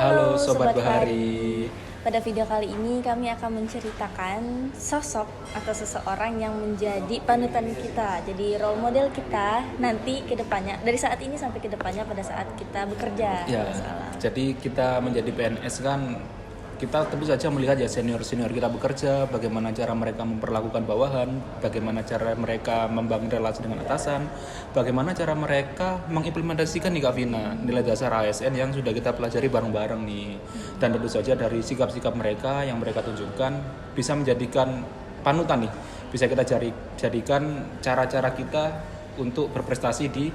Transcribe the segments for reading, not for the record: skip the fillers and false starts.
Halo Halo Sobat Sobat Bahari. Pada video kali ini kami akan menceritakan sosok atau seseorang yang menjadi panutan kita. Jadi role model kita nanti ke depannya, dari saat ini sampai ke depannya pada saat kita bekerja. Ya, jadi kita menjadi PNS kan kita tentu saja melihat ya senior-senior kita bekerja, bagaimana cara mereka memperlakukan bawahan, bagaimana cara mereka membangun relasi dengan atasan, bagaimana cara mereka mengimplementasikan nih Kak Vina, nilai dasar ASN yang sudah kita pelajari bareng-bareng nih. Dan tentu saja dari sikap-sikap mereka yang mereka tunjukkan bisa menjadikan panutan nih, bisa kita jadikan cara-cara kita untuk berprestasi di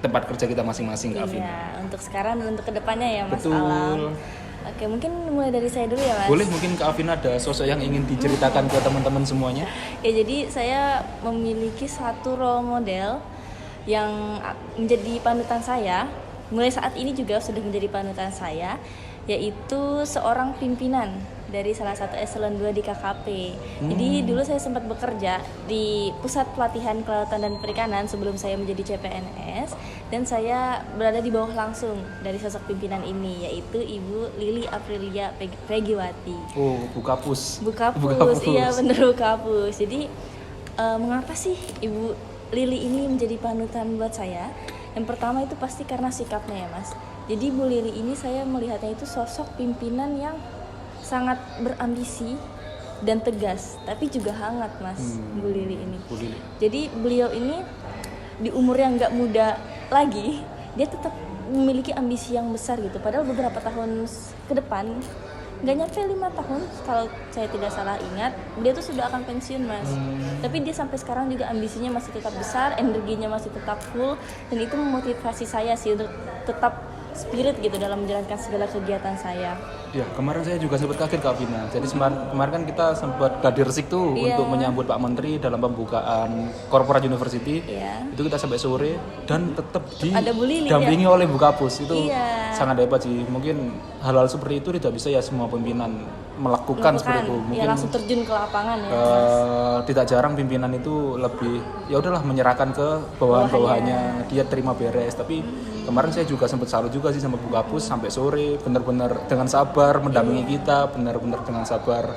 tempat kerja kita masing-masing Kak Vina. Iya, untuk sekarang dan untuk kedepannya ya Mas Betul. Alam. Oke, mungkin mulai dari saya dulu ya Mas. Boleh mungkin Kak Afina ada sosok yang ingin diceritakan ke teman-teman semuanya? Ya, jadi saya memiliki satu role model yang menjadi panutan saya. Mulai saat ini juga sudah menjadi panutan saya, yaitu seorang pimpinan dari salah satu eselon 2 di KKP. Jadi dulu saya sempat bekerja di Pusat Pelatihan Kelautan dan Perikanan sebelum saya menjadi CPNS, dan saya berada di bawah langsung dari sosok pimpinan ini, yaitu Ibu Lili Aprilia Pegiwati. Oh, Bukapus. Bukapus, iya bener Bukapus. Jadi mengapa sih Ibu Lili ini menjadi panutan buat saya? Yang pertama itu pasti karena sikapnya ya Mas. Jadi Bu Lili ini saya melihatnya itu sosok pimpinan yang sangat berambisi dan tegas, tapi juga hangat Mas. Bu Lili ini. Bu Lili. Jadi beliau ini di umur yang nggak muda lagi, dia tetap memiliki ambisi yang besar gitu. Padahal beberapa tahun ke depan, nggak nyampe 5 tahun kalau saya tidak salah ingat, dia tuh sudah akan pensiun Mas. Tapi dia sampai sekarang juga ambisinya masih tetap besar, energinya masih tetap full, dan itu memotivasi saya sih untuk tetap spirit gitu dalam menjalankan segala kegiatan saya. Ya, kemarin saya juga sempat kaget Kak Vina. Jadi kemarin kan kita sempat gladiresik tuh untuk menyambut Pak Menteri dalam pembukaan Corporate University. Itu kita sampai sore dan tetap Ada Bu Lili, didampingi oleh Bukapus. Itu Iya. sangat hebat sih. Mungkin hal-hal seperti itu tidak bisa ya semua pimpinan melakukan seperti itu. Mungkin ya langsung terjun ke lapangan ya. tidak jarang pimpinan itu lebih ya udahlah menyerahkan ke bawahan-bawahannya, dia terima beres. Tapi kemarin saya juga sempat salut juga sih sama Bukapus sampai sore, benar-benar dengan sabar mendampingi kita, benar-benar dengan sabar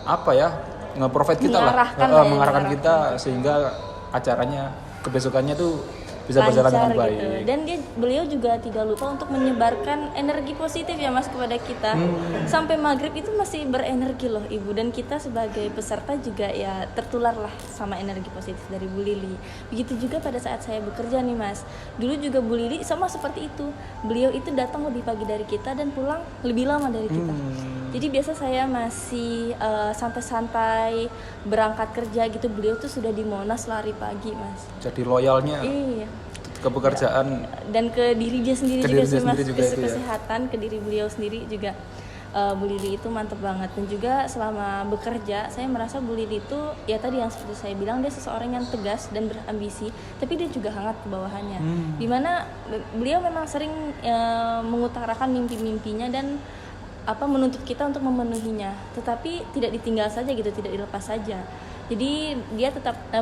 apa ya, nge-provide kita mengarahkan kita sehingga acaranya kebesokannya tuh bisa berjalan dengan baik. Gitu. Dan beliau juga tidak lupa untuk menyebarkan energi positif ya Mas kepada kita. Sampai maghrib itu masih berenergi loh Ibu, dan kita sebagai peserta juga ya tertular lah sama energi positif dari Bu Lili. Begitu juga pada saat saya bekerja nih Mas. Dulu juga Bu Lili sama seperti itu. Beliau itu datang lebih pagi dari kita dan pulang lebih lama dari kita. Jadi biasa saya masih santai-santai berangkat kerja gitu, beliau tuh sudah di Monas lari pagi Mas. Jadi loyalnya ke pekerjaan dan ke diri dia sendiri juga sih Mas, itu kesehatan ke diri beliau sendiri juga. Bu Lili itu mantep banget. Dan juga selama bekerja saya merasa Bu Lili itu ya tadi yang seperti saya bilang, dia seseorang yang tegas dan berambisi, tapi dia juga hangat ke bawahannya. Dimana beliau memang sering mengutarakan mimpi-mimpinya dan menuntut kita untuk memenuhinya, tetapi tidak ditinggal saja gitu, tidak dilepas saja. Jadi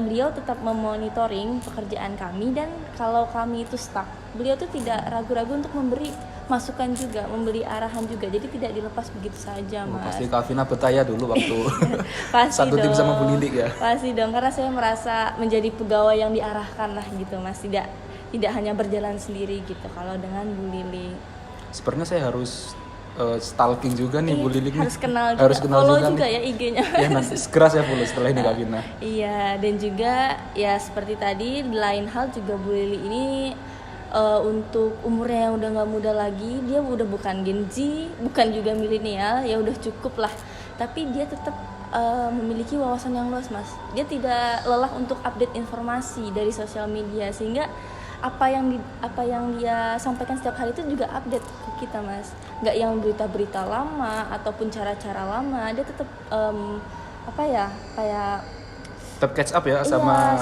beliau tetap memonitoring pekerjaan kami, dan kalau kami itu stuck, beliau tuh tidak ragu-ragu untuk memberi masukan juga, memberi arahan juga. Jadi tidak dilepas begitu saja Mas. Pasti Kak Vina betah dulu waktu pasti satu tim dong, sama Bu Lili ya. Pasti dong, karena saya merasa menjadi pegawai yang diarahkan lah gitu Mas. Tidak hanya berjalan sendiri gitu kalau dengan Bu Lili. Sebenarnya saya harus stalking juga nih Bu Lili, harus kenal follow juga ya IG-nya. Ya nanti segera saya follow setelah ini Kak Vina. Iya, dan juga ya seperti tadi, lain hal juga Bu Lili ini untuk umurnya yang udah nggak muda lagi, dia udah bukan Gen Z, bukan juga milenial, ya udah cukup lah. Tapi dia tetap memiliki wawasan yang luas Mas. Dia tidak lelah untuk update informasi dari sosial media, sehingga apa yang dia sampaikan setiap hari itu juga update ke kita Mas. Nggak yang berita-berita lama ataupun cara-cara lama, dia tetap tetap catch up ya sama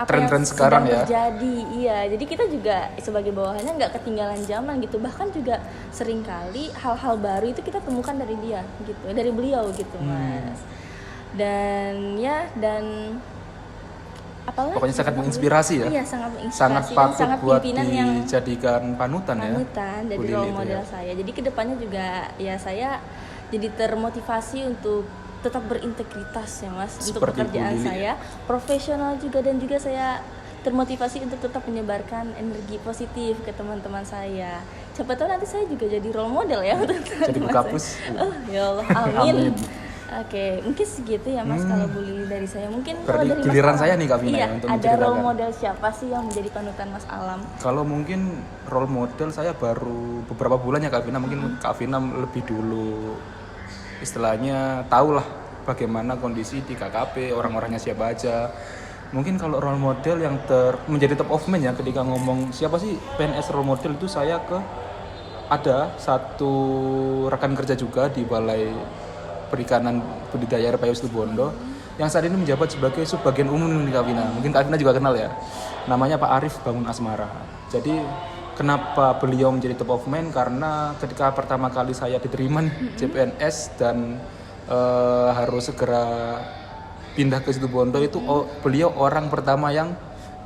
tren-tren yang sekarang ya. Terjadi. Iya, jadi kita juga sebagai bawahannya nggak ketinggalan zaman gitu. Bahkan juga seringkali hal-hal baru itu kita temukan dari dia gitu, dari beliau gitu Mas. Dan apalagi pokoknya sangat menginspirasi ya. Iya, sangat menginspirasi Sangat dan patut sangat buat pimpinan yang dijadikan panutan ya. panutan dari Bu Lili role itu model ya. saya. Jadi kedepannya juga ya saya jadi termotivasi untuk tetap berintegritas ya Mas untuk Seperti Bu pekerjaan Lili, saya, profesional juga, dan juga saya termotivasi untuk tetap menyebarkan energi positif ke teman-teman saya. Siapa tahu nanti saya juga jadi role model ya untuk Jadi teman-teman buka saya. pus. Oh, ya Allah, amin. Amin. Oke, mungkin segitu ya Mas kalau Bu Lili dari saya. Mungkin kalau Berarti dari Mas giliran Alam, saya nih, Kak Vina, iya, ya, untuk ada menceritakan. role model siapa sih yang menjadi panutan Mas Alam? Kalau mungkin role model saya baru beberapa bulan ya Kak Vina, mungkin Kak Vina lebih dulu istilahnya tahulah bagaimana kondisi di KKP, orang-orangnya siapa aja. Mungkin kalau role model yang menjadi top of mind ya ketika ngomong siapa sih PNS role model, itu saya ada satu rekan kerja juga di Balai Perikanan Budidaya RPU Situbondo yang saat ini menjabat sebagai subbagian umum di Kak Vina. Mungkin Kak Vina juga kenal ya. Namanya Pak Arif Bangun Asmara. Jadi kenapa beliau menjadi top of mind? Karena ketika pertama kali saya diterima CPNS dan harus segera pindah ke Situbondo itu beliau orang pertama yang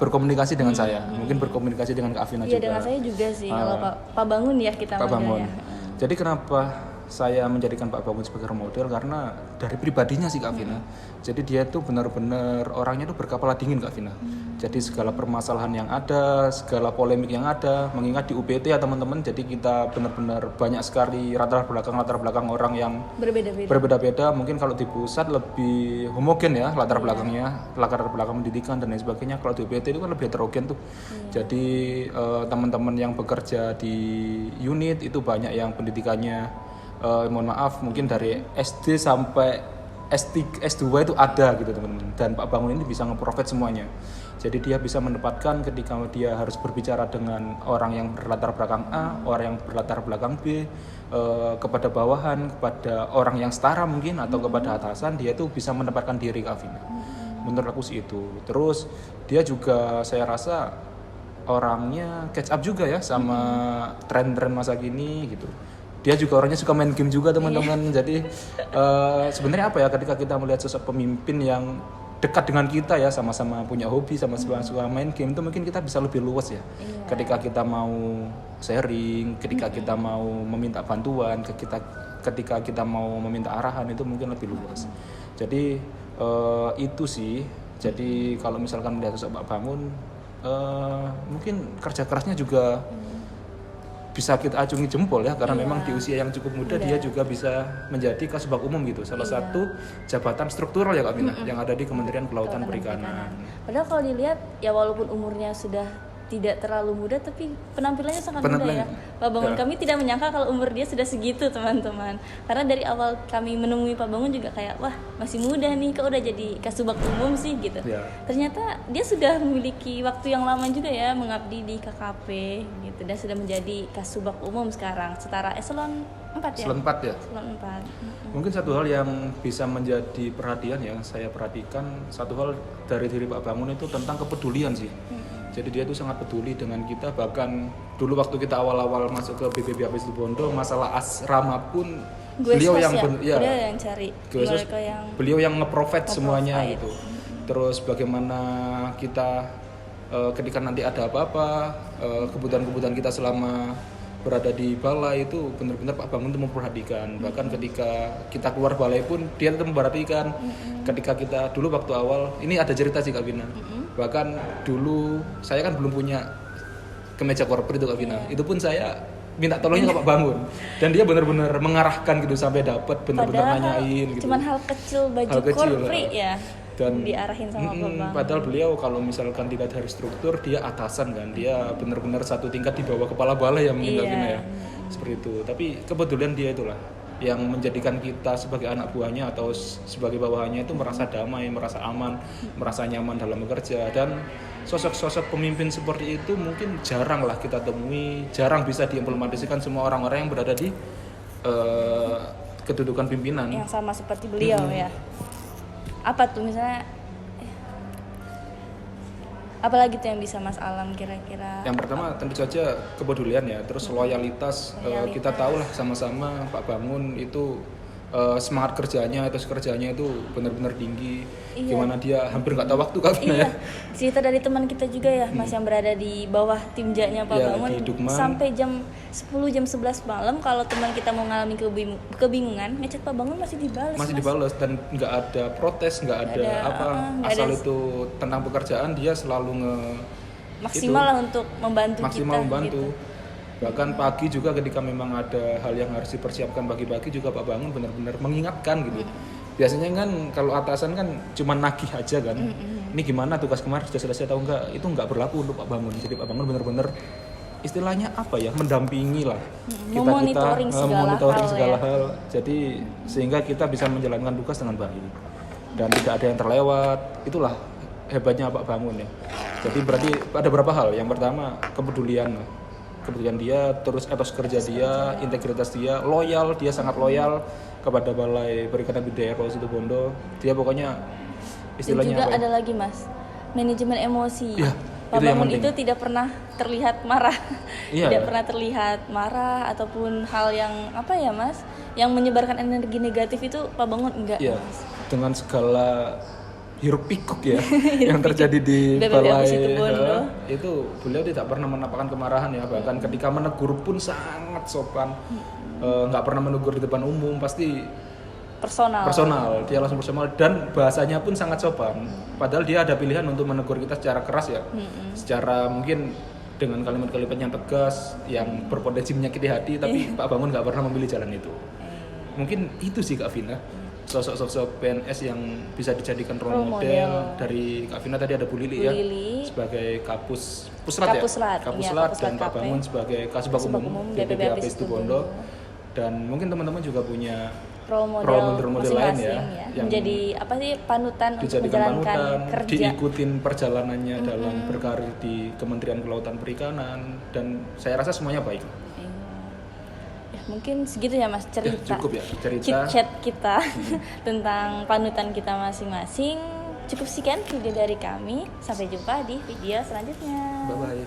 berkomunikasi dengan saya. Mungkin berkomunikasi dengan Kak Vina Iya, juga. dengan saya juga sih. Kalau Pak Bangun ya kita Pak Bangun. manggilnya. Jadi kenapa saya menjadikan Pak Bangun sebagai role model? Karena dari pribadinya sih Kak Vina. Jadi dia tuh benar-benar orangnya tuh berkepala dingin Kak Vina. Jadi segala permasalahan yang ada, segala polemik yang ada, mengingat di UPT ya teman-teman. Jadi kita benar-benar banyak sekali latar belakang orang yang berbeda-beda. Mungkin kalau di pusat lebih homogen ya latar belakangnya, latar belakang pendidikan dan lain sebagainya. Kalau di UPT itu kan lebih heterogen tuh. Jadi teman-teman yang bekerja di unit itu banyak yang pendidikannya mohon maaf mungkin dari SD sampai S2 itu ada gitu teman-teman. Dan Pak Bangun ini bisa nge-provide semuanya. Jadi dia bisa menempatkan ketika dia harus berbicara dengan orang yang berlatar belakang A, orang yang berlatar belakang B, kepada bawahan, kepada orang yang setara mungkin atau kepada atasan, dia itu bisa menempatkan diri Kak Vina. Menurut aku sih itu. Terus dia juga saya rasa orangnya catch up juga ya sama tren-tren masa kini gitu. Dia juga orangnya suka main game juga teman-teman. Jadi sebenarnya apa ya, ketika kita melihat sosok pemimpin yang dekat dengan kita ya, sama-sama punya hobi, sama-sama suka main game, itu mungkin kita bisa lebih luas ya. Ketika kita mau sharing, ketika kita mau meminta bantuan, ketika kita mau meminta arahan, itu mungkin lebih luas. Jadi itu sih. Jadi kalau misalkan melihat sosok Pak Bangun, mungkin kerja kerasnya juga bisa kita acungi jempol ya, karena memang di usia yang cukup muda dia juga bisa menjadi kasubag umum gitu, salah satu jabatan struktural ya Kak Mina yang ada di Kementerian Kelautan Perikanan. Padahal kalau dilihat ya walaupun umurnya sudah tidak terlalu muda, tapi penampilannya sangat muda ya. Pak Bangun kami tidak menyangka kalau umur dia sudah segitu teman-teman. Karena dari awal kami menemui Pak Bangun juga kayak wah masih muda nih, kok udah jadi kasubag umum sih gitu. Ternyata dia sudah memiliki waktu yang lama juga ya mengabdi di KKP gitu, dan sudah menjadi kasubag umum sekarang setara eselon 4 ya. Eselon 4 ya. Eselon 4. Mungkin satu hal yang bisa menjadi perhatian yang saya perhatikan, satu hal dari diri Pak Bangun itu tentang kepedulian sih. Jadi dia itu sangat peduli dengan kita, bahkan dulu waktu kita awal-awal masuk ke BPB Situbondo, masalah asrama pun beliau yang cari. Beliau yang nge-provide semuanya gitu. Terus bagaimana kita ketika nanti ada apa-apa, kebutuhan-kebutuhan kita selama berada di balai itu benar-benar Pak Bangun itu memperhatikan. Bahkan ketika kita keluar balai pun dia tetap memperhatikan. Ketika kita dulu waktu awal, ini ada cerita sih Kak Vina. Bahkan dulu saya kan belum punya kemeja corporate itu Kak Vina. Itu pun saya minta tolongnya ke Pak Bangun, dan dia benar-benar mengarahkan gitu sampai dapat, benar-benar nanyain gitu. Cuman hal kecil baju corporate ya. Dan diarahin sama Pak Bangun. Padahal beliau kalau misalkan tidak dari struktur, dia atasan kan, dia benar-benar satu tingkat di bawah kepala balai ya mungkin Kak Vina ya. Seperti itu. Tapi kebetulan dia itulah yang menjadikan kita sebagai anak buahnya atau sebagai bawahannya itu merasa damai, merasa aman, merasa nyaman dalam bekerja. Dan sosok-sosok pemimpin seperti itu mungkin jarang lah kita temui, jarang bisa diimplementasikan semua orang-orang yang berada di kedudukan pimpinan. Yang sama seperti beliau ya. Apa tuh misalnya? Apalagi tuh yang bisa Mas Alam kira-kira? Yang pertama tentu saja kepedulian ya, terus loyalitas. Kita tahu lah sama-sama Pak Bangun itu semangat kerjanya, etos kerjanya itu benar-benar tinggi. Iya. Gimana dia hampir nggak tahu waktu Kak Vina Iya, ya. cerita dari teman kita juga ya, Mas, yang berada di bawah tim jaknya Pak Iya, Bangun, di Dukman. sampai jam 10 jam 11 malam kalau teman kita mau mengalami kebingungan, ngechat Pak Bangun masih dibalas. Masih Mas. dibalas dan nggak ada protes, nggak ada apa, nggak asal ada. itu tentang pekerjaan dia selalu Maksimal lah untuk membantu maksimal kita membantu. gitu. Bahkan pagi juga ketika memang ada hal yang harus dipersiapkan pagi-pagi juga Pak Bangun benar-benar mengingatkan gitu. Biasanya kan kalau atasan kan cuma nagih aja kan. Ini gimana tugas kemarin sudah selesai atau enggak? Itu enggak berlaku untuk Pak Bangun. Jadi Pak Bangun benar-benar istilahnya apa ya? Mendampingi lah. Memonitoring segala hal, hal. Jadi sehingga kita bisa menjalankan tugas dengan baik. Dan tidak ada yang terlewat. Itulah hebatnya Pak Bangun ya. Jadi berarti ada beberapa hal. Yang pertama kepedulian dia, terus etos kerja dia, integritas dia, loyal, dia sangat loyal kepada Balai Perikanan Budaya Pulau Situbondo. Dia pokoknya Dan istilahnya juga apa ya? ada lagi, Mas, manajemen emosi. Iya, Pak itu yang Bangun penting. itu tidak pernah terlihat marah. Iya. Tidak pernah terlihat marah ataupun hal yang apa ya, Mas, yang menyebarkan energi negatif itu Pak Bangun enggak. Iya, Mas. dengan segala hiruk pikuk ya yang terjadi di BPBL Balai Situbondo. itu beliau tidak pernah menampakkan kemarahan ya, bahkan ketika menegur pun sangat sopan. Nggak pernah menegur di depan umum, pasti personal, dia langsung personal dan bahasanya pun sangat sopan. Padahal dia ada pilihan untuk menegur kita secara keras ya, secara mungkin dengan kalimat-kalimat yang tegas, yang berpotensi menyakiti hati, tapi Pak Bangun nggak pernah memilih jalan itu. Mungkin itu sih Kak Vina, sosok-sosok PNS yang bisa dijadikan role model. Dari Kak Vina tadi ada Bu Lili ya, sebagai Puslat dan Pak KP. Bangun sebagai Kasubag Umum BPBAP Situbondo. Dan mungkin teman-teman juga punya role model lain masing-masing ya, yang menjadi apa sih panutan untuk dijadikan menjalankan panutan, kerja. diikutin perjalanannya dalam berkarir di Kementerian Kelautan Perikanan, dan saya rasa semuanya baik. Iya. Ya, mungkin segitu ya, Mas, cerita. Ya, cukup ya cerita. Chit-chat kita tentang panutan kita masing-masing. Cukup sekian video dari kami. Sampai jumpa di video selanjutnya. Bye bye.